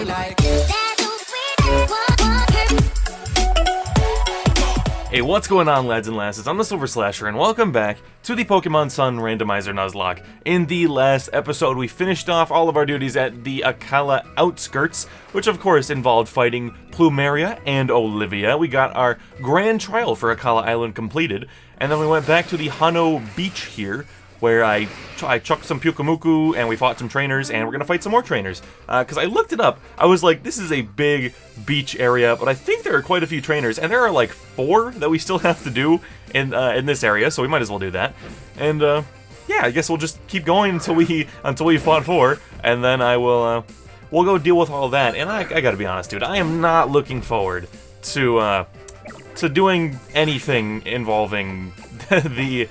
me like. Hey, what's going on, lads and lasses? I'm TheSilverSlasher, and welcome back to the Pokemon Sun Randomizer Nuzlocke. In the last episode, we finished off all of our duties at the Akala outskirts, which of course involved fighting Plumeria and Olivia. We got our grand trial for Akala Island completed, and then we went back to the Hano Beach here, where I chucked some Pyukumuku, and we fought some trainers, and we're gonna fight some more trainers. Because I looked it up, I was like, this is a big beach area, but I think there are quite a few trainers, and there are like 4 that we still have to do in this area, so we might as well do that. And yeah, I guess we'll just keep going until we fought 4, and then we'll go deal with all that. And I gotta be honest, dude, I am not looking forward to doing anything involving the.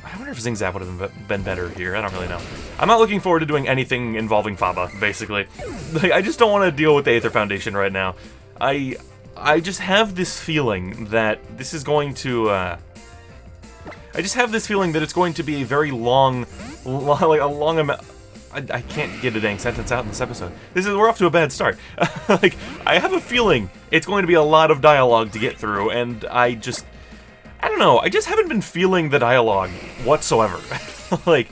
I wonder if Zingzap would have been better here. I don't really know. I'm not looking forward to doing anything involving Faba, basically. Like, I just don't want to deal with the Aether Foundation right now. I just have this feeling that this is going to, I just have this feeling that it's going to be a very long amount. I can't get a dang sentence out in this episode. We're off to a bad start. Like, I have a feeling it's going to be a lot of dialogue to get through, and I don't know, I just haven't been feeling the dialogue whatsoever. Like,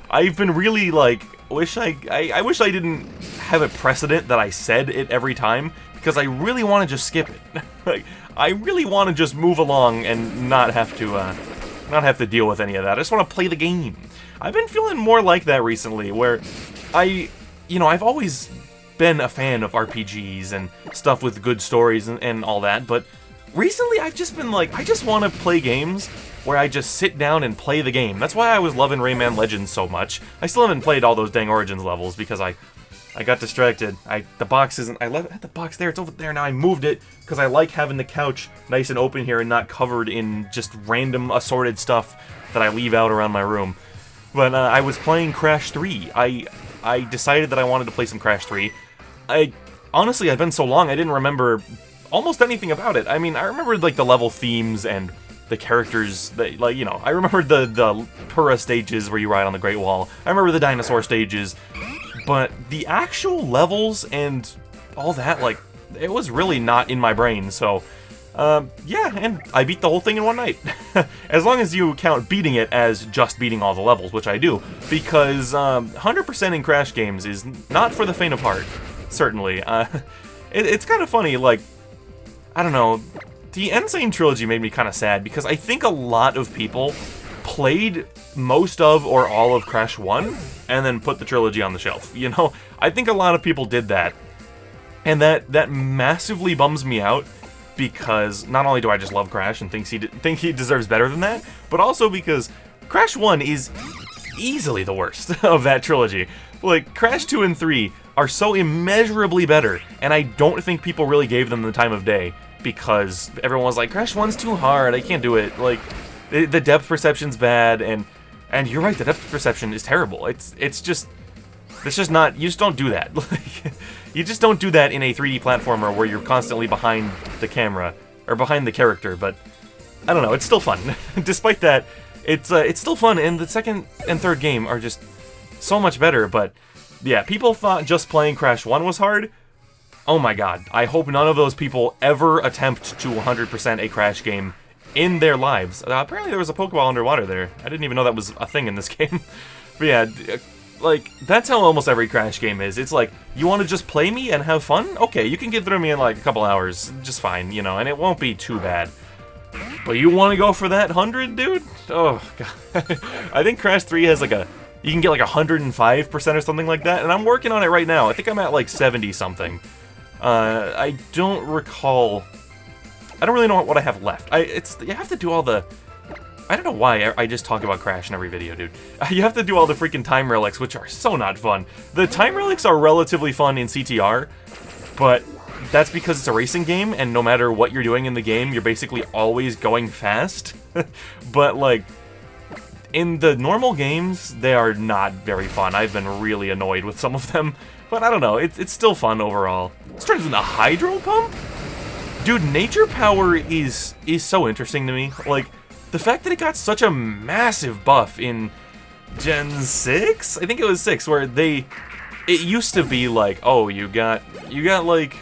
I've been really, like, I wish I didn't have a precedent that I said it every time, because I really want to just skip it. Like, I really want to just move along and not have to deal with any of that. I just want to play the game. I've been feeling more like that recently, where I've always been a fan of RPGs and stuff with good stories and all that, but recently, I've just been like, I just want to play games where I just sit down and play the game. That's why I was loving Rayman Legends so much. I still haven't played all those dang Origins levels because I got distracted. The box isn't, I left the box there, it's over there now. I moved it because I like having the couch nice and open here and not covered in just random assorted stuff that I leave out around my room. But I was playing Crash 3. I decided that I wanted to play some Crash 3. Honestly, I've been so long, I didn't remember almost anything about it. I mean, I remember like the level themes and the characters that, like, I remember the Pura stages where you ride on the Great Wall. I remember the dinosaur stages, but the actual levels and all that, like, it was really not in my brain. So, yeah, and I beat the whole thing in one night. As long as you count beating it as just beating all the levels, which I do, because 100% in Crash games is not for the faint of heart, certainly. It's kind of funny, like, I don't know, the Insane Trilogy made me kind of sad because I think a lot of people played most of or all of Crash 1 and then put the trilogy on the shelf, I think a lot of people did that, and that massively bums me out because not only do I just love Crash and think he deserves better than that, but also because Crash 1 is easily the worst of that trilogy. Like, Crash 2 and 3 are so immeasurably better, and I don't think people really gave them the time of day, because everyone was like, Crash 1's too hard, I can't do it. Like, the depth perception's bad, and you're right, the depth perception is terrible. It's just not, you just don't do that. Like, you just don't do that in a 3D platformer where you're constantly behind the camera, or behind the character, but I don't know, it's still fun. Despite that, it's still fun, and the second and third game are just so much better. But yeah, people thought just playing Crash 1 was hard. Oh my god, I hope none of those people ever attempt to 100% a Crash game in their lives. Apparently there was a Pokeball underwater there. I didn't even know that was a thing in this game. But yeah, like, that's how almost every Crash game is. It's like, you want to just play me and have fun? Okay, you can get through me in like a couple hours, just fine, and it won't be too bad. But you want to go for that 100, dude? Oh god. I think Crash 3 has like you can get like 105% or something like that, and I'm working on it right now. I think I'm at like 70 something. I don't recall. I don't really know what I have left. You have to do all the. I don't know why I just talk about Crash in every video, dude. You have to do all the freaking time relics, which are so not fun. The time relics are relatively fun in CTR, but that's because it's a racing game, and no matter what you're doing in the game, you're basically always going fast. But like, in the normal games, they are not very fun. I've been really annoyed with some of them. But I don't know, it's still fun overall. This turns into Hydro Pump? Dude, Nature Power is so interesting to me. Like, the fact that it got such a massive buff in Gen 6? I think it was 6, where it used to be like, oh, you got like,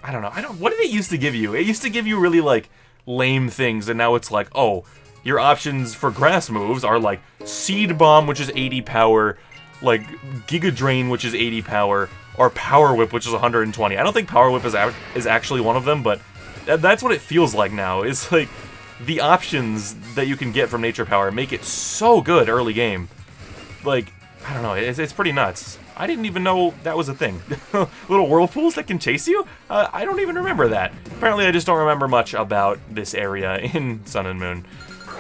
I don't know, what did it used to give you? It used to give you really like lame things, and now it's like, oh, your options for grass moves are like Seed Bomb, which is 80 power, like Giga Drain, which is 80 power, or Power Whip, which is 120. I don't think Power Whip is actually one of them, but that's what it feels like now. It's like the options that you can get from Nature Power make it so good early game. Like, I don't know, it's pretty nuts. I didn't even know that was a thing. Little whirlpools that can chase you? I don't even remember that. Apparently I just don't remember much about this area in Sun and Moon.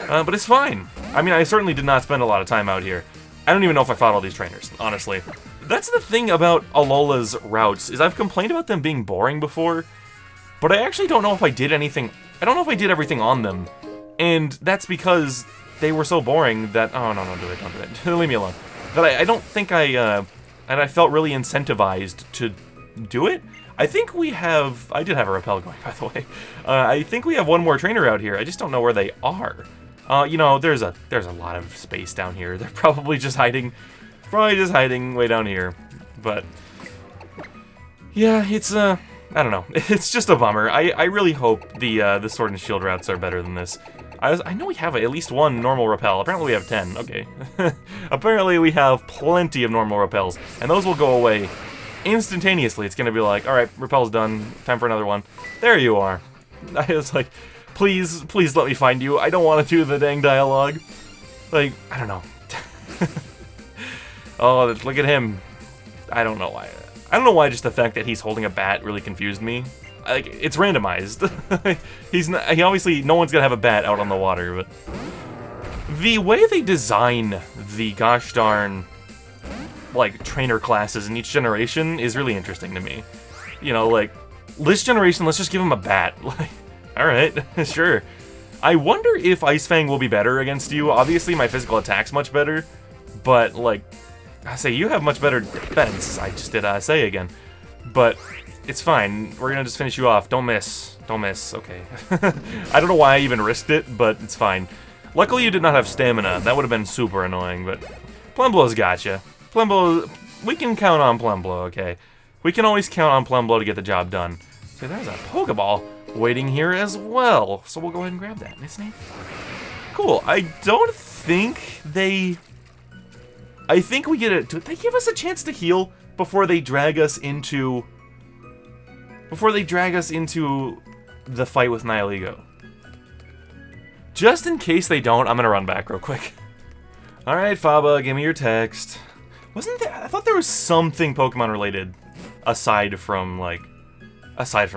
But it's fine. I mean, I certainly did not spend a lot of time out here. I don't even know if I fought all these trainers, honestly. That's the thing about Alola's routes, is I've complained about them being boring before, but I actually don't know if I did anything. I don't know if I did everything on them, and that's because they were so boring that, oh no, don't do it, leave me alone. That I don't think and I felt really incentivized to do it. I think I did have a repel going, by the way. I think we have one more trainer out here, I just don't know where they are. You know, there's a lot of space down here. They're probably just hiding way down here. But yeah, it's I don't know. It's just a bummer. I really hope the Sword and Shield routes are better than this. I know we have at least one normal repel. Apparently we have 10. Okay. Apparently we have plenty of normal repels, and those will go away instantaneously. It's gonna be like, all right, repel's done. Time for another one. There you are. I was like, please let me find you. I don't want to do the dang dialogue. Like, I don't know. Oh, look at him. I don't know why. I don't know why just the fact that he's holding a bat really confused me. Like, it's randomized. He obviously, no one's gonna have a bat out on the water, but the way they design the gosh darn, like, trainer classes in each generation is really interesting to me. You know, like, this generation, let's just give him a bat. Like, alright, sure. I wonder if Ice Fang will be better against you. Obviously, my physical attack's much better, but, like, I say you have much better defense. I just did say again. But it's fine. We're gonna just finish you off. Don't miss. Don't miss. Okay. I don't know why I even risked it, but it's fine. Luckily, you did not have stamina. That would have been super annoying, but Plumblo's gotcha. Plumblo, we can count on Plumblo, okay? We can always count on Plumblo to get the job done. So there's a Pokeball waiting here as well. So we'll go ahead and grab that, Miss Nate. Cool. I don't think they... I think we get it. Did they give us a chance to heal before they drag us into... Before they drag us into the fight with Nihilego? Just in case they don't, I'm gonna run back real quick. Alright, Faba, give me your text. Wasn't there... I thought there was something Pokemon related aside from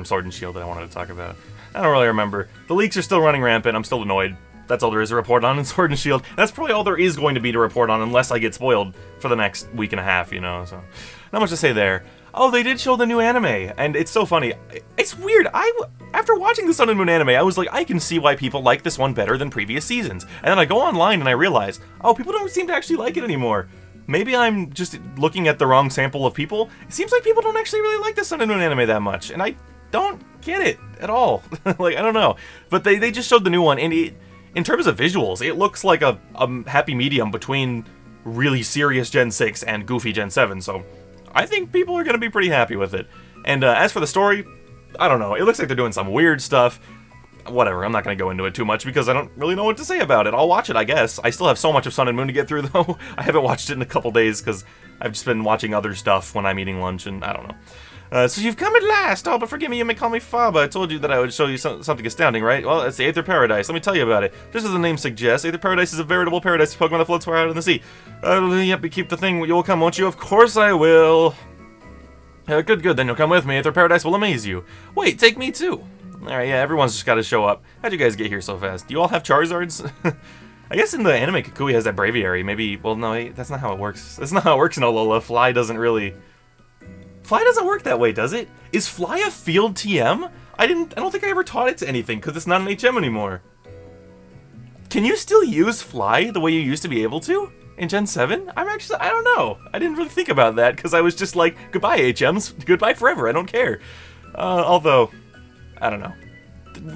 Sword and Shield that I wanted to talk about. I don't really remember. The leaks are still running rampant. I'm still annoyed. That's all there is to report on in Sword and Shield. That's probably all there is going to be to report on unless I get spoiled for the next week and a half, you know, so... Not much to say there. Oh, they did show the new anime, and it's so funny. It's weird. After watching the Sun and Moon anime, I was like, I can see why people like this one better than previous seasons. And then I go online and I realize, oh, people don't seem to actually like it anymore. Maybe I'm just looking at the wrong sample of people. It seems like people don't actually really like the Sun and Moon anime that much, and I don't get it at all. Like, I don't know. But they just showed the new one, and in terms of visuals, it looks like a happy medium between really serious Gen 6 and goofy Gen 7, so I think people are going to be pretty happy with it. And as for the story, I don't know. It looks like they're doing some weird stuff. Whatever, I'm not going to go into it too much because I don't really know what to say about it. I'll watch it, I guess. I still have so much of Sun and Moon to get through, though. I haven't watched it in a couple days because I've just been watching other stuff when I'm eating lunch, and I don't know. So you've come at last! Oh, but forgive me, you may call me Faba. I told you that I would show you something astounding, right? Well, it's the Aether Paradise. Let me tell you about it. Just as the name suggests, Aether Paradise is a veritable paradise of Pokemon that floats far out in the sea. Yep, you keep the thing. You'll come, won't you? Of course I will. Good, then you'll come with me. Aether Paradise will amaze you. Wait, take me too. Alright, yeah, everyone's just gotta show up. How'd you guys get here so fast? Do you all have Charizards? I guess in the anime, Kukui has that Braviary. Maybe, well, no, that's not how it works. That's not how it works in Alola. Fly doesn't really... Fly doesn't work that way, does it? Is Fly a field TM? I don't think I ever taught it to anything, because it's not an HM anymore. Can you still use Fly the way you used to be able to? In Gen 7? I don't know. I didn't really think about that, because I was just like, goodbye HMs, goodbye forever, I don't care. Although, I don't know.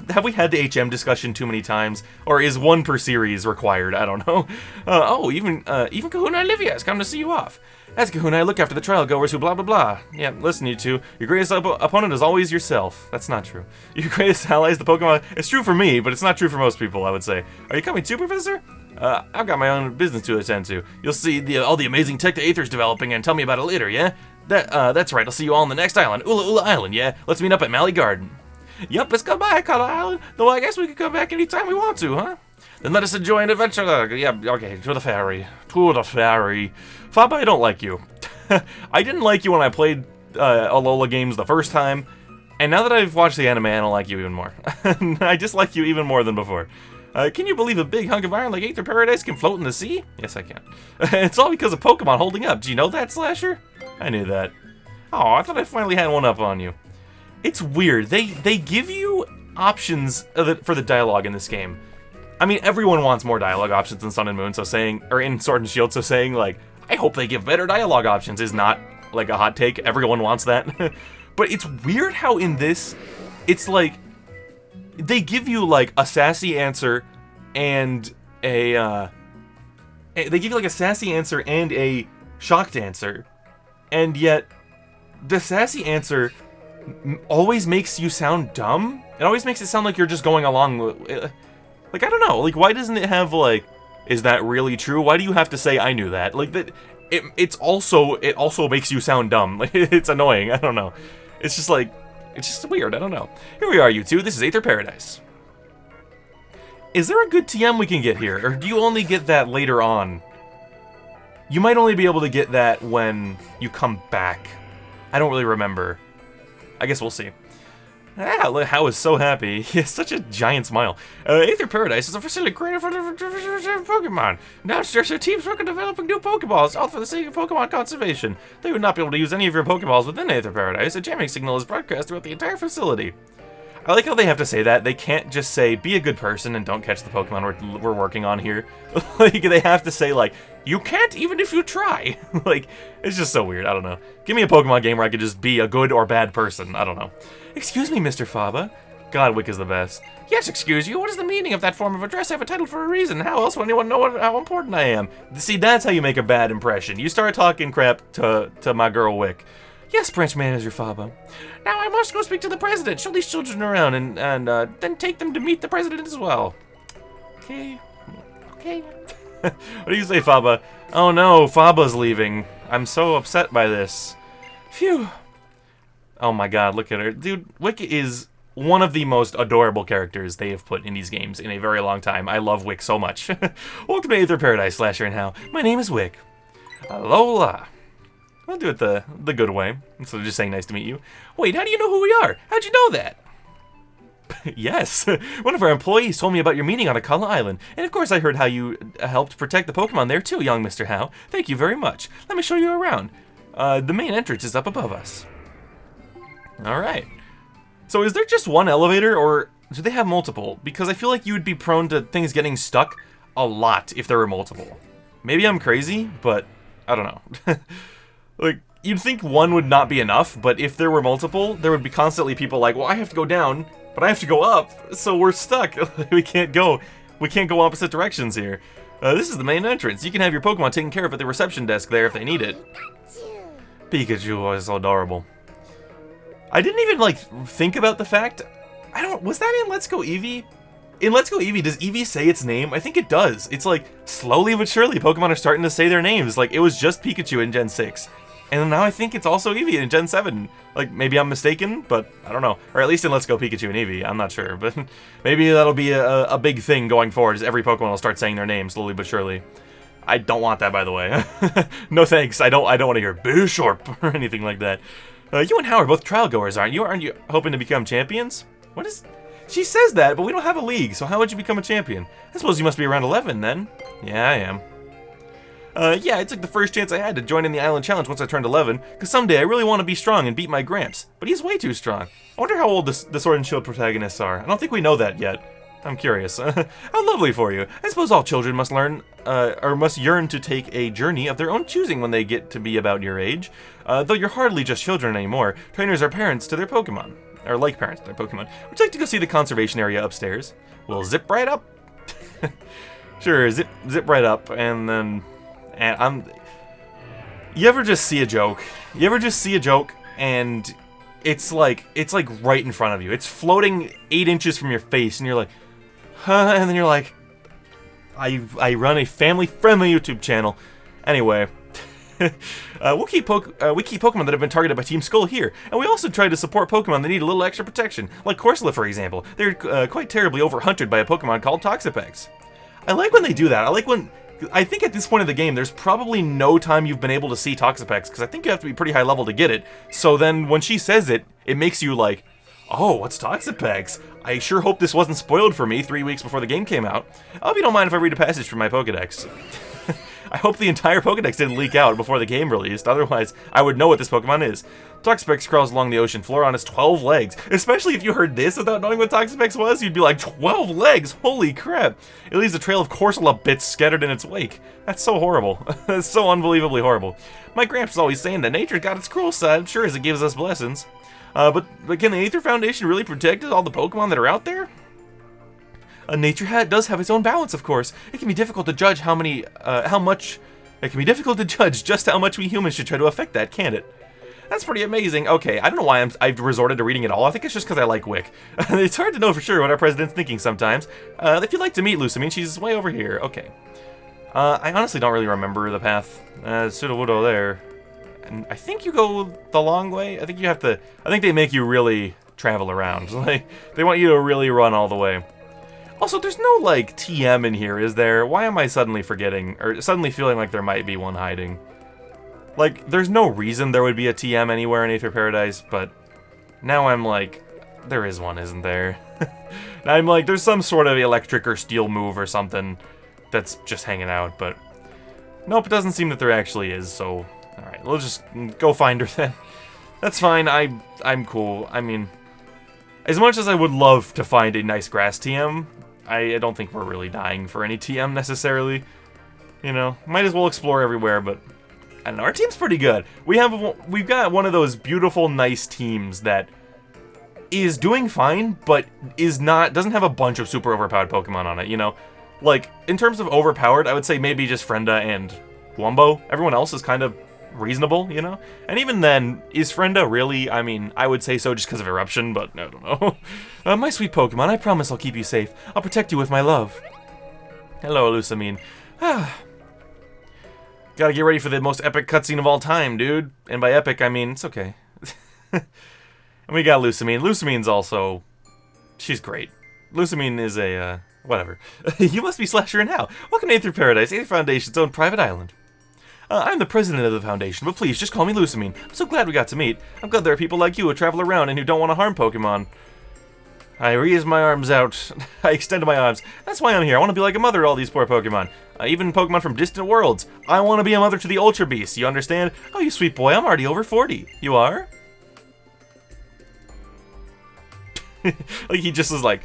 have we had the HM discussion too many times? Or is one per series required? I don't know. Oh, even Kahuna Olivia has come to see you off. As Kahuna, I look after the trial goers who blah blah blah. Yeah, listen you two. Your greatest opponent is always yourself. That's not true. Your greatest ally is the Pokemon. It's true for me, but it's not true for most people, I would say. Are you coming too, Professor? I've got my own business to attend to. You'll see all the amazing tech the Aether's developing and tell me about it later, yeah? That's right, I'll see you all on the next island, Ula Ula Island, yeah? Let's meet up at Mally Garden. Yup, it's goodbye, Kala Island. Though I guess we can come back anytime we want to, huh? Then let us enjoy an adventure. Yeah, okay, to the ferry. To the ferry. Faba, I don't like you. I didn't like you when I played Alola games the first time, and now that I've watched the anime, I don't like you even more. I dislike you even more than before. Can you believe a big hunk of iron like Aether Paradise can float in the sea? Yes, I can. It's all because of Pokemon holding up. Do you know that, Slasher? I knew that. Oh, I thought I finally had one up on you. It's weird. They give you options for the dialogue in this game. I mean, everyone wants more dialogue options in Sun and Moon, so saying, or in Sword and Shield, so saying, like, I hope they give better dialogue options is not, like, a hot take. Everyone wants that. But it's weird how in this, it's like, they give you, like, a sassy answer and a, they give you, like, a sassy answer and a shocked answer. And yet, the sassy answer always makes you sound dumb. It always makes it sound like you're just going along with, like, I don't know, like, why doesn't it have, like, is that really true? Why do you have to say, I knew that? Like, that, it also makes you sound dumb. Like, it's annoying, I don't know. It's just, like, it's just weird, I don't know. Here we are, you two, this is Aether Paradise. Is there a good TM we can get here, or do you only get that later on? You might only be able to get that when you come back. I don't really remember. I guess we'll see. Ah, look, Hao is so happy. He has such a giant smile. Aether Paradise is a facility created for Pokemon. Now it's just a team's working developing new Pokeballs, all for the sake of Pokemon conservation. They would not be able to use any of your Pokeballs within Aether Paradise. A jamming signal is broadcast throughout the entire facility. I like how they have to say that. They can't just say, be a good person and don't catch the Pokemon we're working on here. Like, they have to say, like, you can't even if you try. Like, it's just so weird. I don't know. Give me a Pokemon game where I could just be a good or bad person. I don't know. Excuse me, Mr. Faba. God, Wick is the best. Yes, excuse you. What is the meaning of that form of address? I have a title for a reason. How else will anyone know how important I am? See, that's how you make a bad impression. You start talking crap to my girl Wick. Yes, Branch Manager Faba. Now I must go speak to the president. Show these children around and then take them to meet the president as well. Okay. Okay. What do you say, Faba? Oh no, Faba's leaving. I'm so upset by this. Phew. Oh my god, look at her. Dude, Wick is one of the most adorable characters they have put in these games in a very long time. I love Wick so much. Welcome to Aether Paradise, Slasher and Hao. My name is Wick. Alola. I'll do it the good way, instead of just saying nice to meet you. Wait, how do you know who we are? How'd you know that? Yes, one of our employees told me about your meeting on Akala Island, and of course I heard how you helped protect the Pokemon there too, young Mr. Hao. Thank you very much. Let me show you around. The main entrance is up above us. Alright. So is there just one elevator, or do they have multiple? Because I feel like you would be prone to things getting stuck a lot if there were multiple. Maybe I'm crazy, but I don't know. Like, you'd think one would not be enough, but if there were multiple, there would be constantly people like, well, I have to go down, but I have to go up, so we're stuck. We can't go opposite directions here. This is the main entrance. You can have your Pokemon taken care of at the reception desk there if they need it. Pikachu is so adorable. I didn't even, like, think about the fact, was that in Let's Go Eevee? In Let's Go Eevee, does Eevee say its name? I think it does. It's like, slowly but surely, Pokemon are starting to say their names. Like, it was just Pikachu in Gen 6. And now I think it's also Eevee in Gen 7. Like, maybe I'm mistaken, but I don't know. Or at least in Let's Go Pikachu and Eevee, I'm not sure. But maybe that'll be a big thing going forward, is every Pokemon will start saying their name slowly but surely. I don't want that, by the way. No thanks, I don't want to hear Bishop or anything like that. You and Hao are both trial goers, aren't you? Aren't you hoping to become champions? What is... She says that, but we don't have a league, so how would you become a champion? I suppose you must be around 11, then. Yeah, I am. Yeah, I took the first chance I had to join in the Island Challenge once I turned 11, because someday I really want to be strong and beat my Gramps. But he's way too strong. I wonder how old the Sword and Shield protagonists are. I don't think we know that yet. I'm curious. How lovely for you. I suppose all children must learn, or must yearn to take a journey of their own choosing when they get to be about your age. Though you're hardly just children anymore, trainers are parents to their Pokemon. or like parents to their Pokemon, would you like to go see the conservation area upstairs? We'll zip right up. Sure, zip right up, and then, you ever just see a joke? You ever just see a joke, and it's like right in front of you. It's floating 8 inches from your face, and you're like, huh? And then you're like, I run a family-friendly YouTube channel. Anyway, we keep Pokemon that have been targeted by Team Skull here, and we also try to support Pokemon that need a little extra protection, like Corsola, for example. They're quite terribly overhunted by a Pokemon called Toxapex. I like when they do that. I think at this point of the game, there's probably no time you've been able to see Toxapex, because I think you have to be pretty high level to get it. So then when she says it, it makes you like, oh, what's Toxapex? I sure hope this wasn't spoiled for me 3 weeks before the game came out. I hope you don't mind if I read a passage from my Pokedex. I hope the entire Pokedex didn't leak out before the game released, otherwise I would know what this Pokemon is. Toxapex crawls along the ocean floor on its 12 legs. Especially if you heard this without knowing what Toxapex was, you'd be like, 12 legs? Holy crap! It leaves a trail of Corsola bits scattered in its wake. That's so horrible. That's so unbelievably horrible. My gramps is always saying that nature's got its cruel side, sure as it gives us blessings. But can the Aether Foundation really protect all the Pokemon that are out there? Nature does have its own balance, of course. It can be difficult to judge It can be difficult to judge just how much we humans should try to affect that, can't it? That's pretty amazing. Okay, I don't know why I've resorted to reading it all. I think it's just because I like Wick. It's hard to know for sure what our president's thinking sometimes. If you'd like to meet Lusamine, she's way over here. Okay. I honestly don't really remember the path. Sudowoodo there. And I think you go the long way. I think you have to... I think they make you really travel around. Like, they want you to really run all the way. Also, there's no, like, TM in here, is there? Why am I suddenly forgetting, or suddenly feeling like there might be one hiding? Like, there's no reason there would be a TM anywhere in Aether Paradise, but now I'm like, there is one, isn't there? I'm like, there's some sort of electric or steel move or something that's just hanging out, but nope, it doesn't seem that there actually is, so alright, we'll just go find her then. That's fine, I'm cool. I mean, as much as I would love to find a nice grass TM, I don't think we're really dying for any TM necessarily. You know, might as well explore everywhere, but I don't know, our team's pretty good. We've got one of those beautiful, nice teams that is doing fine, but doesn't have a bunch of super overpowered Pokemon on it, you know? Like, in terms of overpowered, I would say maybe just Frenda and Wumbo. Everyone else is kind of reasonable, you know? And even then, is Frenda really? I mean, I would say so just because of Eruption, but I don't know. My sweet Pokemon, I promise I'll keep you safe. I'll protect you with my love. Hello, Lusamine. Gotta get ready for the most epic cutscene of all time, dude. And by epic, I mean, it's okay. And we got Lusamine. Lusamine's also... she's great. Lusamine is a, whatever. You must be Slasher and Hal. Welcome to Aether Paradise, Aether Foundation's own private island. I'm the president of the foundation, but please, just call me Lusamine. I'm so glad we got to meet. I'm glad there are people like you who travel around and who don't want to harm Pokemon. I raise my arms out. I extend my arms. That's why I'm here. I want to be like a mother to all these poor Pokemon. Even Pokemon from distant worlds. I want to be a mother to the Ultra Beasts, you understand? Oh, you sweet boy, I'm already over 40. You are? Like, he's just like,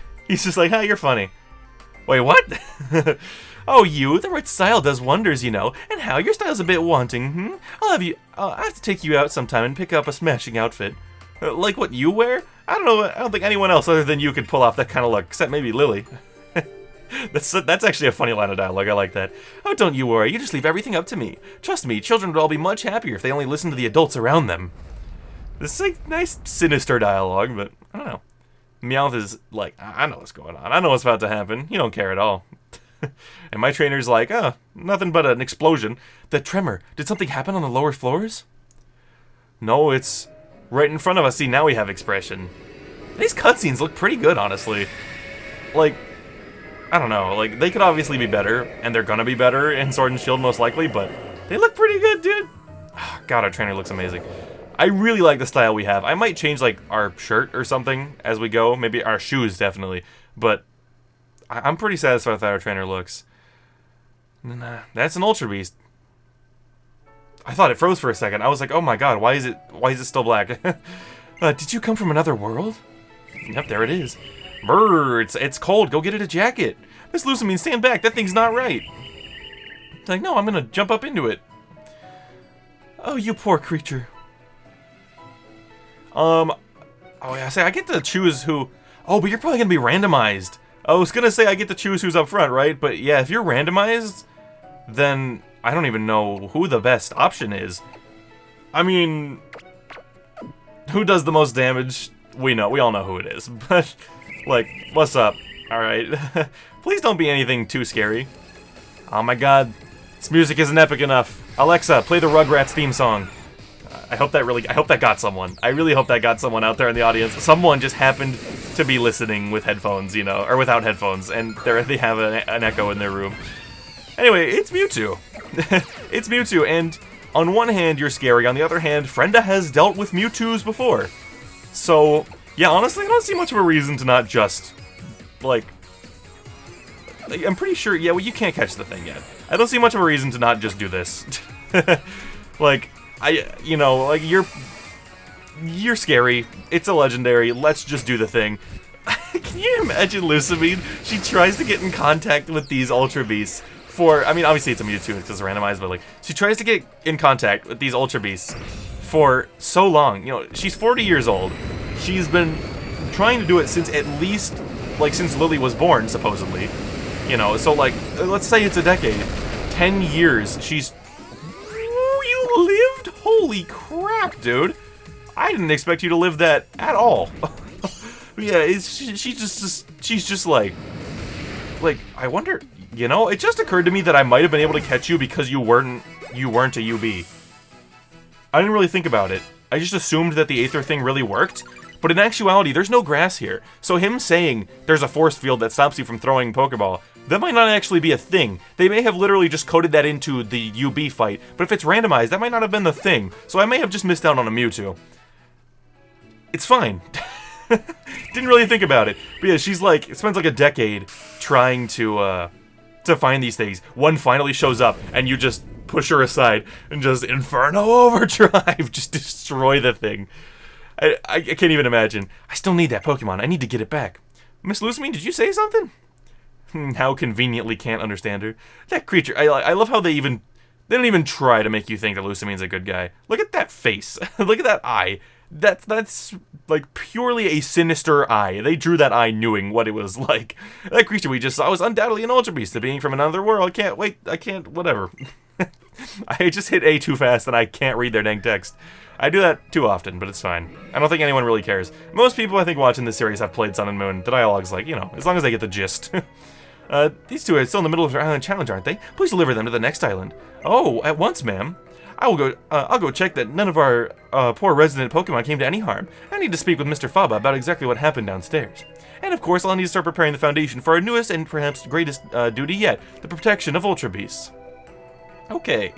hi, you're funny. Wait, what? Oh, you, the right style does wonders, you know. And how, your style's a bit wanting, I'll have to take you out sometime and pick up a smashing outfit. Like what you wear? I don't know, I don't think anyone else other than you could pull off that kind of look, except maybe Lily. That's actually a funny line of dialogue, I like that. Oh, don't you worry, you just leave everything up to me. Trust me, children would all be much happier if they only listened to the adults around them. This is like nice, sinister dialogue, but I don't know. Meowth is like, I know what's going on. I know what's about to happen. You don't care at all. And my trainer's like, oh, nothing but an explosion. That tremor, did something happen on the lower floors? No, it's right in front of us. See, now we have expression. These cutscenes look pretty good, honestly. Like, I don't know, like, they could obviously be better, and they're gonna be better in Sword and Shield most likely, but they look pretty good, dude. God, our trainer looks amazing. I really like the style we have. I might change, like, our shirt or something as we go. Maybe our shoes, definitely. But I'm pretty satisfied with how our trainer looks. Nah, that's an Ultra Beast. I thought it froze for a second. I was like, oh my god, why is it still black? Did you come from another world? Yep, there it is. Brrr, it's cold. Go get it a jacket. Miss Lusamine, stand back. That thing's not right. It's like, no, I'm gonna jump up into it. Oh, you poor creature. Oh yeah, say I get to choose who... Oh, but you're probably gonna be randomized. I was gonna say I get to choose who's up front, right? But yeah, if you're randomized, then I don't even know who the best option is. I mean, who does the most damage? We all know who it is. But, like, what's up? Alright. Please don't be anything too scary. Oh my god. This music isn't epic enough. Alexa, play the Rugrats theme song. I hope that got someone. I really hope that got someone out there in the audience. Someone just happened to be listening with headphones, you know, or without headphones, and they have an echo in their room. Anyway, it's Mewtwo. It's Mewtwo, and on one hand, you're scary. On the other hand, Frenda has dealt with Mewtwo's before. So, yeah, honestly, I don't see much of a reason to not just, like, I'm pretty sure, yeah, well, you can't catch the thing yet. I don't see much of a reason to not just do this. Like, you know, like, you're scary. It's a legendary. Let's just do the thing. Can you imagine Lucamine? She tries to get in contact with these Ultra Beasts for, I mean, obviously it's a Mewtwo because it's randomized, but, like, she tries to get in contact with these Ultra Beasts for so long. You know, she's 40 years old. She's been trying to do it since at least, like, since Lily was born, supposedly. You know, so, like, let's say it's a decade. 10 years. She's... You lived? Holy crap, dude. I didn't expect you to live that at all. Yeah, she's just like, I wonder, you know, it just occurred to me that I might have been able to catch you because you weren't a UB. I didn't really think about it. I just assumed that the Aether thing really worked, but in actuality, there's no grass here. So him saying there's a force field that stops you from throwing Pokeball, that might not actually be a thing. They may have literally just coded that into the UB fight, but if it's randomized, that might not have been the thing. So I may have just missed out on a Mewtwo. It's fine. Didn't really think about it. But yeah, she's like, it spends like a decade trying to find these things. One finally shows up, and you just push her aside and just Inferno Overdrive, just destroy the thing. I can't even imagine. I still need that Pokemon. I need to get it back. Miss Lucamine, did you say something? How conveniently can't understand her. That creature, I love how they don't even try to make you think that Lucamine's a good guy. Look at that face. Look at that eye. That's like purely a sinister eye. They drew that eye knowing what it was like. That creature we just saw was undoubtedly an Ultra Beast, a being from another world. I can't, whatever. I just hit A too fast and I can't read their dang text. I do that too often, but it's fine. I don't think anyone really cares. Most people, I think, watching this series have played Sun and Moon. The dialogue's like, you know, as long as they get the gist. These two are still in the middle of their island challenge, aren't they? Please deliver them to the next island. Oh, at once, ma'am. I'll go check that none of our poor resident Pokemon came to any harm. I need to speak with Mr. Faba about exactly what happened downstairs. And of course, I'll need to start preparing the foundation for our newest and perhaps greatest duty yet, the protection of Ultra Beasts. Okay.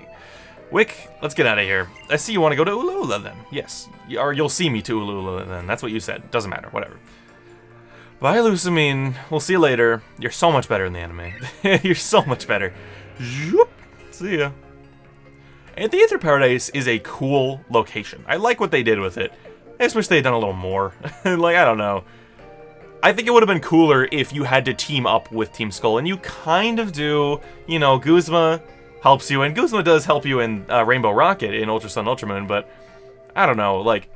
Wick, let's get out of here. I see you want to go to Ulula then. Yes. Or you'll see me to Ulula then. That's what you said. Doesn't matter. Whatever. Bye, Lucamine. We'll see you later. You're so much better in the anime. You're so much better. Zoop. See ya. And the Aether Paradise is a cool location. I like what they did with it. I just wish they had done a little more. Like, I don't know. I think it would have been cooler if you had to team up with Team Skull, and you kind of do. You know, Guzma helps you, and Guzma does help you in Rainbow Rocket in Ultra Sun, Ultra Moon, but I don't know, like,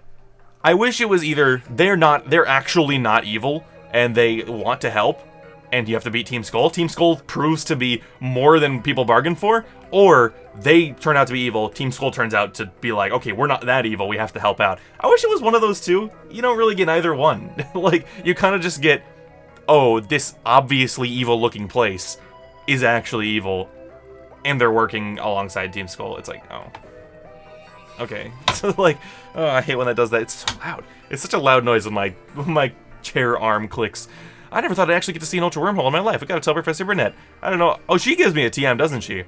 I wish it was either they're actually not evil, and they want to help, and you have to beat Team Skull. Team Skull proves to be more than people bargained for, or they turn out to be evil, Team Skull turns out to be like, okay, we're not that evil, we have to help out. I wish it was one of those two. You don't really get either one. Like, you kind of just get, oh, this obviously evil-looking place is actually evil, and they're working alongside Team Skull. It's like, oh. Okay. So, like, oh, I hate when that does that. It's so loud. It's such a loud noise when my chair arm clicks. I never thought I'd actually get to see an Ultra Wormhole in my life. I gotta tell Professor Burnett. I don't know. Oh, she gives me a TM, doesn't she?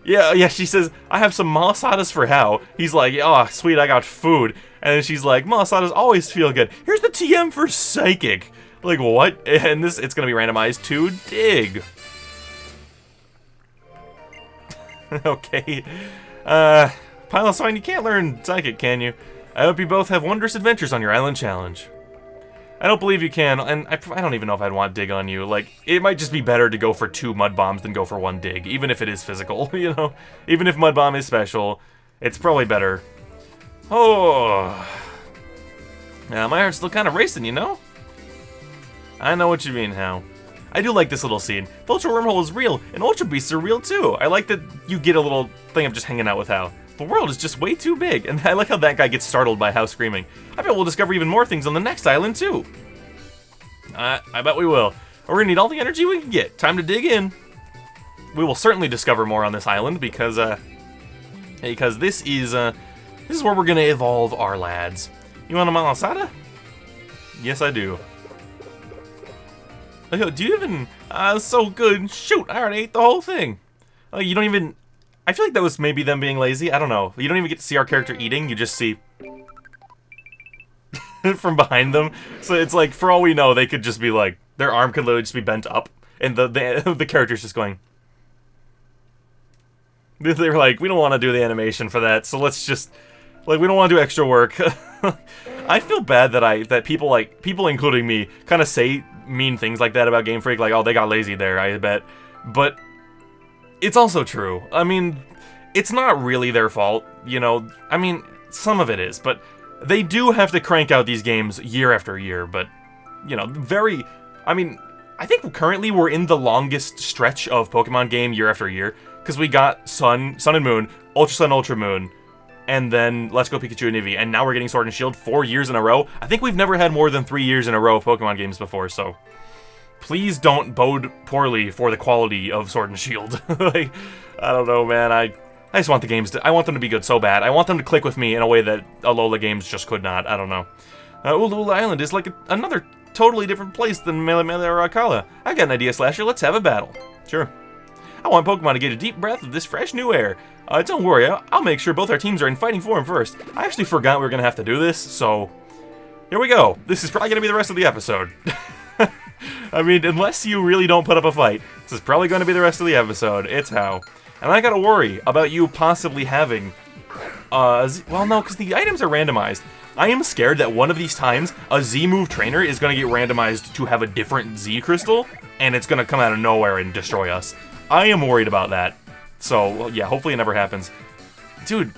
Yeah, she says, I have some malasadas for How. He's like, oh, sweet, I got food. And then she's like, malasadas always feel good. Here's the TM for Psychic. Like, what? And it's gonna be randomized to Dig. Okay. Piloswine, you can't learn Psychic, can you? I hope you both have wondrous adventures on your island challenge. I don't believe you can, and I don't even know if I'd want Dig on you. Like, it might just be better to go for 2 Mud Bombs than go for 1 Dig, even if it is physical, you know? Even if Mud Bomb is special, it's probably better. Oh. My heart's still kind of racing, you know? I know what you mean, Hal. I do like this little scene. The Ultra Wormhole is real, and Ultra Beasts are real too. I like that you get a little thing of just hanging out with Hal. The world is just way too big, and I like how that guy gets startled by Hal screaming. I bet we'll discover even more things on the next island too. I bet we will. We're gonna need all the energy we can get. Time to dig in. We will certainly discover more on this island because this is where we're gonna evolve our lads. You want a malasada? Yes, I do. Do you even... so good. Shoot, I already ate the whole thing. You don't even... I feel like that was maybe them being lazy. I don't know. You don't even get to see our character eating. You just see... from behind them. So it's like, for all we know, they could just be like... Their arm could literally just be bent up. And the character's just going... They were like, we don't want to do the animation for that, so let's just... Like, we don't want to do extra work. I feel bad that people including me, kind of say mean things like that about GameFreak, like, oh, they got lazy there, I bet. But it's also true. I mean, it's not really their fault, you know. I mean, some of it is, but they do have to crank out these games year after year, but, you know, I mean, I think currently we're in the longest stretch of Pokemon game year after year, because we got Sun and Moon, Ultra Sun, Ultra Moon, and then Let's Go Pikachu and Eevee, and now we're getting Sword and Shield 4 years in a row. I think we've never had more than 3 years in a row of Pokemon games before, so please don't bode poorly for the quality of Sword and Shield. Like, I don't know, man. I just want the games I want them to be good so bad. I want them to click with me in a way that Alola games just could not. I don't know. Ula Island is like another totally different place than Mele Mele or Akala. I got an idea, Slasher. Let's have a battle. Sure. I want Pokemon to get a deep breath of this fresh new air. Don't worry, I'll make sure both our teams are in fighting form first. I actually forgot we were going to have to do this, so... Here we go. This is probably going to be the rest of the episode. I mean, unless you really don't put up a fight, this is probably going to be the rest of the episode. It's how. And I gotta worry about you possibly having... well, no, because the items are randomized. I am scared that one of these times, a Z-move trainer is going to get randomized to have a different Z crystal, and it's going to come out of nowhere and destroy us. I am worried about that. So, well, yeah, hopefully it never happens. Dude,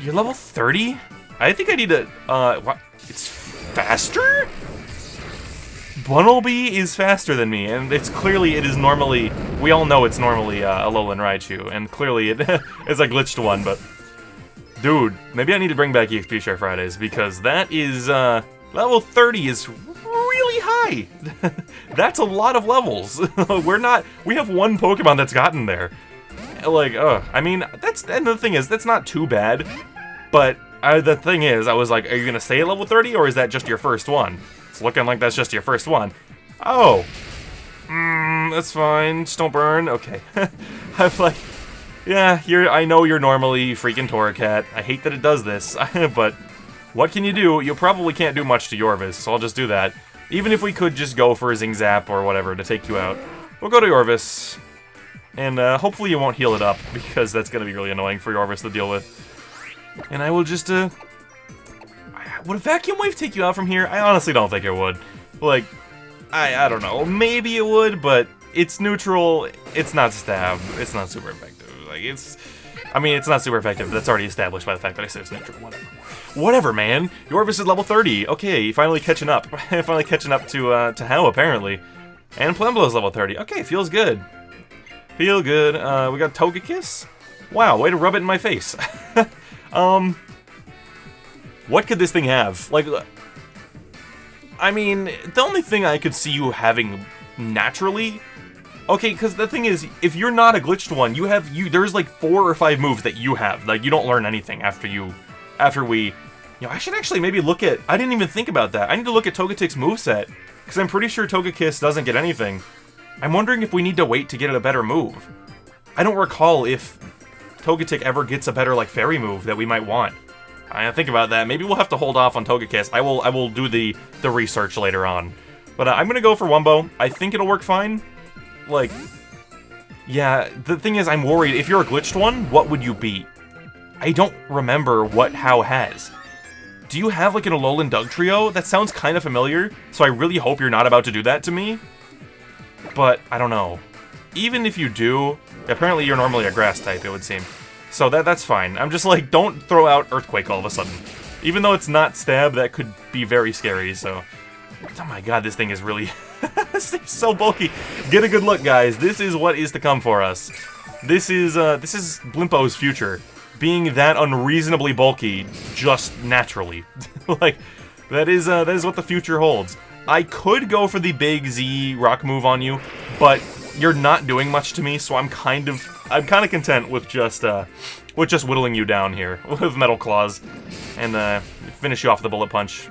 you're level 30? I think I need to, what? It's faster? Bunnelby is faster than me, and it is normally, we all know it's normally Alolan Raichu, and clearly it is a glitched one, but... Dude, maybe I need to bring back EXP Share Fridays, because that is, level 30 is really high. That's a lot of levels. We have one Pokemon that's gotten there. Like, I mean, and the thing is, that's not too bad, but the thing is, I was like, are you gonna stay at level 30, or is that just your first one? It's looking like that's just your first one. Oh. That's fine, just don't burn, okay. I'm like, yeah, I know you're normally freaking Torracat. I hate that it does this, but what can you do? You probably can't do much to Yorvis, so I'll just do that. Even if we could just go for a Zing Zap or whatever to take you out. We'll go to Yorvis, and hopefully you won't heal it up, because that's going to be really annoying for Yorvis to deal with. And I will just, would a Vacuum Wave take you out from here? I honestly don't think it would. Like, I don't know, maybe it would, but it's neutral, it's not stab, it's not super effective. Like, I mean, it's not super effective. That's already established by the fact that I said it's neutral. Whatever, man. Yorvis is level 30. Okay, finally catching up. Finally catching up to Hao, apparently. And Plemblo's level 30. Okay, feels good. Feel good. We got Togekiss. Wow, way to rub it in my face. What could this thing have? Like, I mean, the only thing I could see you having naturally... Okay, because the thing is, if you're not a glitched one, there's like 4 or 5 moves that you have. Like, you don't learn anything after we... You know, I should actually maybe look at... I didn't even think about that. I need to look at Togetic's moveset, because I'm pretty sure Togekiss doesn't get anything. I'm wondering if we need to wait to get a better move. I don't recall if Togetic ever gets a better, like, fairy move that we might want. I think about that. Maybe we'll have to hold off on Togekiss. I will do the research later on. But I'm gonna go for Wumbo. I think it'll work fine. Like, yeah, the thing is, I'm worried, if you're a glitched one, what would you beat? I don't remember what Hao has. Do you have, like, an Alolan Dugtrio? That sounds kind of familiar, so I really hope you're not about to do that to me. But, I don't know. Even if you do, apparently you're normally a grass type, it would seem. So that's fine. I'm just like, don't throw out Earthquake all of a sudden. Even though it's not stab, that could be very scary, so... Oh my god, this thing is really... This thing's so bulky. Get a good look, guys. This is what is to come for us. This is Blimpo's future. Being that unreasonably bulky, just naturally. Like, that is what the future holds. I could go for the big Z rock move on you, but you're not doing much to me, so I'm kind of content with just whittling you down here with Metal Claws, and finish you off with the Bullet Punch,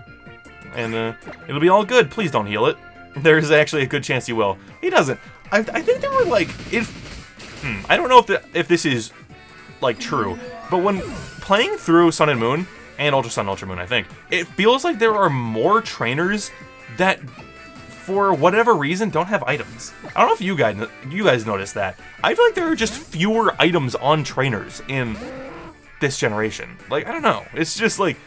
and it'll be all good. Please don't heal it. There's actually a good chance you will. He doesn't. I think there were like I don't know if this is like true, but when playing through Sun and Moon and Ultra Sun, Ultra Moon, I think it feels like there are more trainers that, for whatever reason, don't have items. I don't know if you guys noticed that. I feel like there are just fewer items on trainers in this generation. Like, I don't know. It's just like,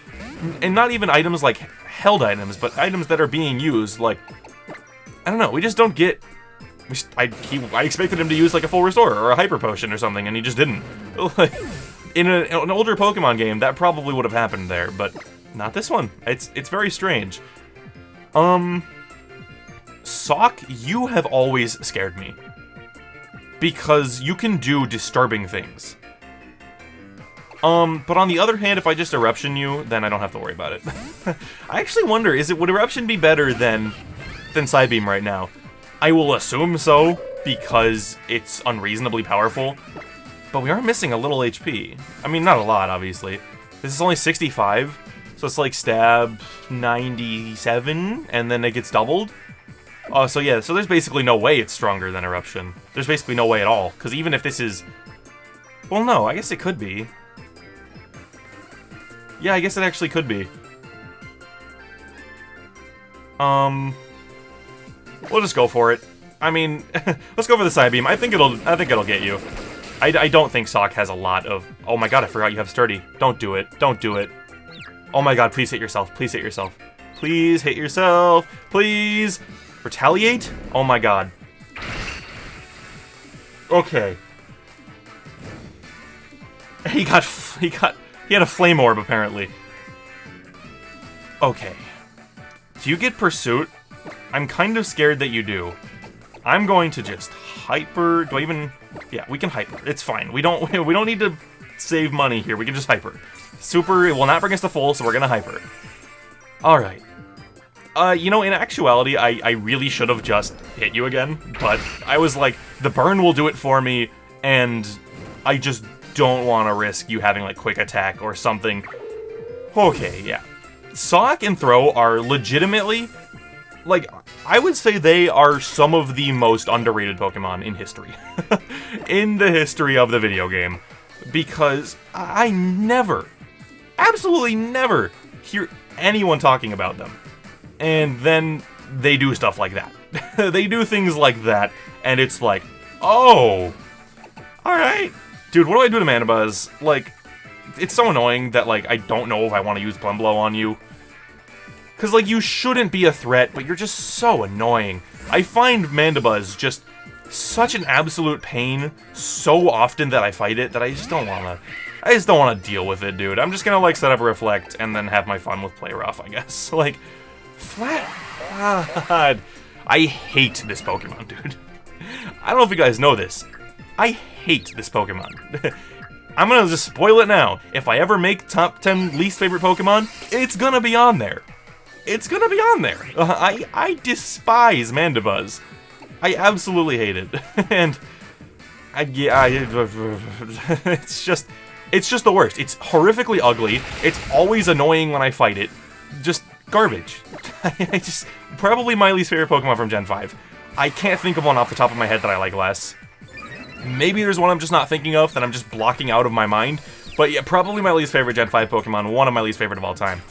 and not even items like held items, but items that are being used. Like, I don't know. We just don't get. I expected him to use like a full restore or a hyper potion or something, and he just didn't. Like, in an older Pokemon game, that probably would have happened there, but not this one. It's very strange. Sock, you have always scared me. Because you can do disturbing things. But on the other hand, if I just Eruption you, then I don't have to worry about it. I actually wonder, would Eruption be better than Psybeam right now? I will assume so, because it's unreasonably powerful. But we are missing a little HP. I mean, not a lot, obviously. This is only 65. So it's like stab 97, and then it gets doubled. So yeah, so there's basically no way it's stronger than Eruption. There's basically no way at all, because even if this is... Well, no, I guess it could be. Yeah, I guess it actually could be. We'll just go for it. I mean, let's go for the Psybeam. I think it'll get you. I don't think Sock has a lot of... Oh my god, I forgot you have Sturdy. Don't do it. Don't do it. Oh my god, please hit yourself. Please hit yourself. Please hit yourself. Please. Retaliate? Oh my god. Okay. He had a Flame Orb, apparently. Okay. Do you get Pursuit? I'm kind of scared that you do. I'm going to just Hyper... Do I even... Yeah, we can Hyper. It's fine. We don't need to save money here. We can just Hyper. Super, it will not bring us to full, so we're gonna Hyper. Alright. You know, in actuality, I really should have just hit you again, but I was like, the burn will do it for me, and I just don't want to risk you having, like, Quick Attack or something. Okay, yeah. Sock and Throw are legitimately, like, I would say they are some of the most underrated Pokemon in history. In the history of the video game. Because I never, absolutely never, hear anyone talking about them. And then they do stuff like that. They do things like that, and it's like, oh, alright. Dude, what do I do to Manabuzz? Like, it's so annoying that, like, I don't know if I want to use Plumblow on you. Because, like, you shouldn't be a threat, but you're just so annoying. I find Mandibuzz just such an absolute pain so often that I fight it that I just don't want to deal with it, dude. I'm just gonna, like, set up a Reflect and then have my fun with Play Rough, I guess. Like, God. I hate this Pokemon, dude. I don't know if you guys know this. I hate this Pokemon. I'm gonna just spoil it now. If I ever make top 10 least favorite Pokemon, it's gonna be on there. It's gonna be on there. I despise Mandibuzz. I absolutely hate it. And it's just the worst. It's horrifically ugly. It's always annoying when I fight it. Just garbage. Probably my least favorite Pokemon from Gen 5. I can't think of one off the top of my head that I like less. Maybe there's one I'm just not thinking of that I'm just blocking out of my mind. But yeah, probably my least favorite Gen 5 Pokemon, one of my least favorite of all time.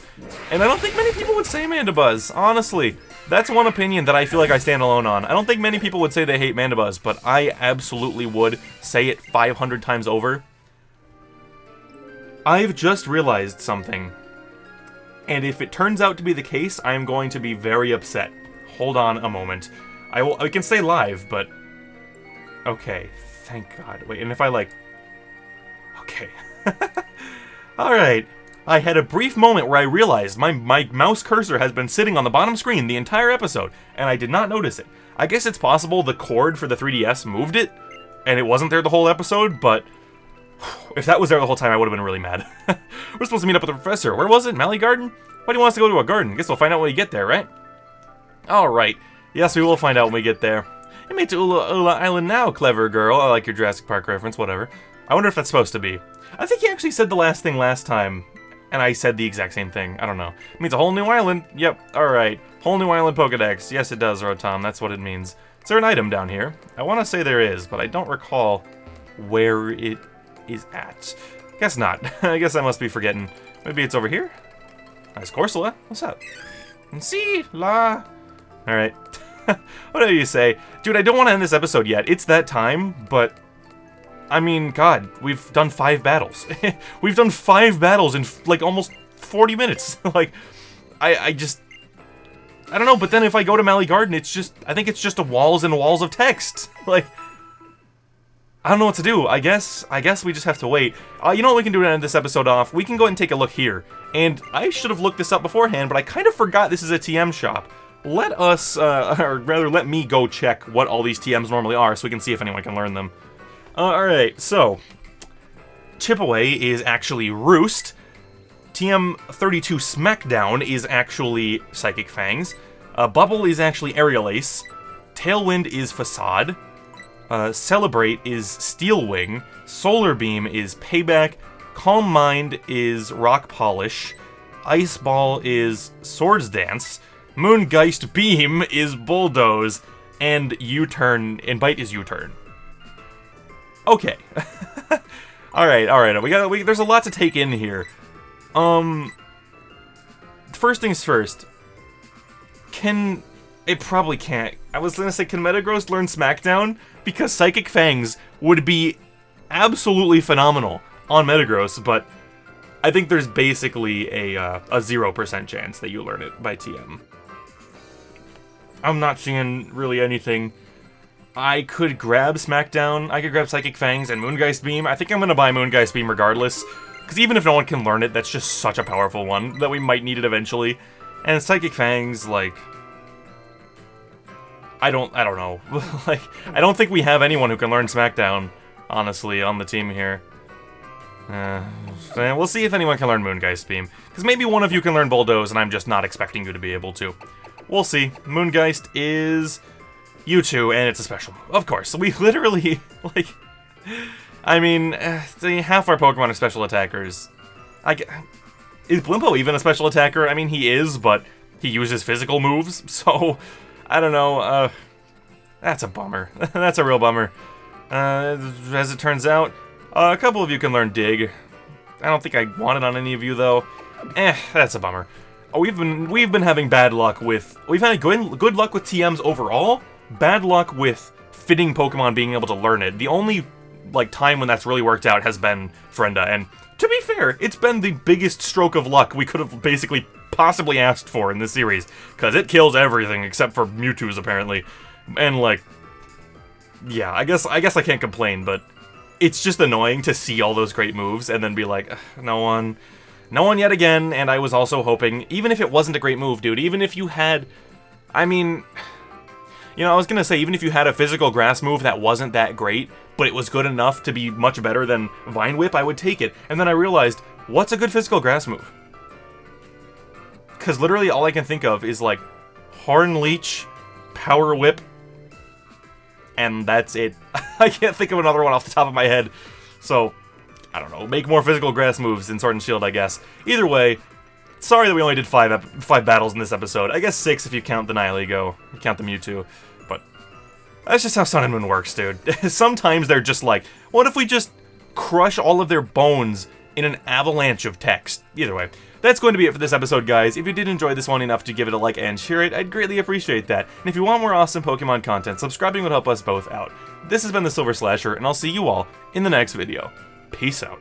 And I don't think many people would say Mandibuzz, honestly. That's one opinion that I feel like I stand alone on. I don't think many people would say they hate Mandibuzz, but I absolutely would say it 500 times over. I've just realized something. And if it turns out to be the case, I am going to be very upset. Hold on a moment. I can stay live, but... Okay, thank God. Wait, and if I, like... Okay. Alright. I had a brief moment where I realized my mouse cursor has been sitting on the bottom screen the entire episode, and I did not notice it. I guess it's possible the cord for the 3DS moved it, and it wasn't there the whole episode, but if that was there the whole time, I would have been really mad. We're supposed to meet up with the professor. Where was it? Mally Garden? Why do you want us to go to a garden? Guess we'll find out when we get there, right? Alright. Yes, we will find out when we get there. You made to Ula Island now, clever girl. I like your Jurassic Park reference, whatever. I wonder if that's supposed to be. I think he actually said the last thing last time, and I said the exact same thing. I don't know. It means a whole new island. Yep, alright. Whole new island Pokedex. Yes, it does, Rotom. That's what it means. Is there an item down here? I want to say there is, but I don't recall where it is at. Guess not. I guess I must be forgetting. Maybe it's over here? Nice Corsola. What's up? See, la. Alright. Whatever you say. Dude, I don't want to end this episode yet. It's that time, but I mean, God, we've done 5 battles. We've done 5 battles in, like, almost 40 minutes. Like, I don't know, but then if I go to Mally Garden, it's just, I think it's just walls and walls of text. Like, I don't know what to do. I guess we just have to wait. You know what we can do to end this episode off? We can go ahead and take a look here. And I should have looked this up beforehand, but I kind of forgot this is a TM shop. Let us, or rather, let me go check what all these TMs normally are so we can see if anyone can learn them. Alright, so, Chipaway is actually Roost. TM32 Smackdown is actually Psychic Fangs. Bubble is actually Aerial Ace. Tailwind is Facade. Celebrate is Steel Wing. Solar Beam is Payback. Calm Mind is Rock Polish. Ice Ball is Swords Dance. Moongeist Beam is Bulldoze. And U-Turn, and Bite is U-Turn. Okay. Alright. There's a lot to take in here. First things first. It probably can't. I was gonna say, can Metagross learn Smackdown? Because Psychic Fangs would be absolutely phenomenal on Metagross, but I think there's basically a 0% chance that you learn it by TM. I'm not seeing really anything. I could grab Smackdown, I could grab Psychic Fangs and Moongeist Beam. I think I'm gonna buy Moongeist Beam regardless, because even if no one can learn it, that's just such a powerful one that we might need it eventually. And Psychic Fangs, like, I don't know. Like, I don't think we have anyone who can learn Smackdown, honestly, on the team here. We'll see if anyone can learn Moongeist Beam, because maybe one of you can learn Bulldoze, and I'm just not expecting you to be able to. We'll see. Moongeist is U2, and it's a special move. Of course, we literally, like, I mean, half our Pokemon are special attackers. Is Blimpo even a special attacker? I mean, he is, but he uses physical moves, so I don't know. That's a bummer. That's a real bummer. As it turns out, a couple of you can learn Dig. I don't think I want it on any of you, though. That's a bummer. We've been having bad luck with... We've had good luck with TMs overall, bad luck with fitting Pokemon being able to learn it. The only, like, time when that's really worked out has been Frenda, and to be fair, it's been the biggest stroke of luck we could have basically possibly asked for in this series, because it kills everything except for Mewtwo's, apparently. And, like, yeah, I guess I can't complain, but it's just annoying to see all those great moves and then be like, no one yet again. And I was also hoping, even if it wasn't a great move, dude, even if you had, I mean, you know, I was gonna say, even if you had a physical grass move that wasn't that great, but it was good enough to be much better than Vine Whip, I would take it. And then I realized, what's a good physical grass move? Because literally all I can think of is, like, Horn Leech, Power Whip, and that's it. I can't think of another one off the top of my head. So, I don't know, make more physical grass moves in Sword and Shield, I guess. Either way, sorry that we only did 5 battles in this episode. I guess 6 if you count the Nihilego, you count the Mewtwo. But that's just how Sun and Moon works, dude. Sometimes they're just like, what if we just crush all of their bones in an avalanche of text? Either way, that's going to be it for this episode, guys. If you did enjoy this one enough to give it a like and share it, I'd greatly appreciate that. And if you want more awesome Pokemon content, subscribing would help us both out. This has been TheSilverSlasher, and I'll see you all in the next video. Peace out.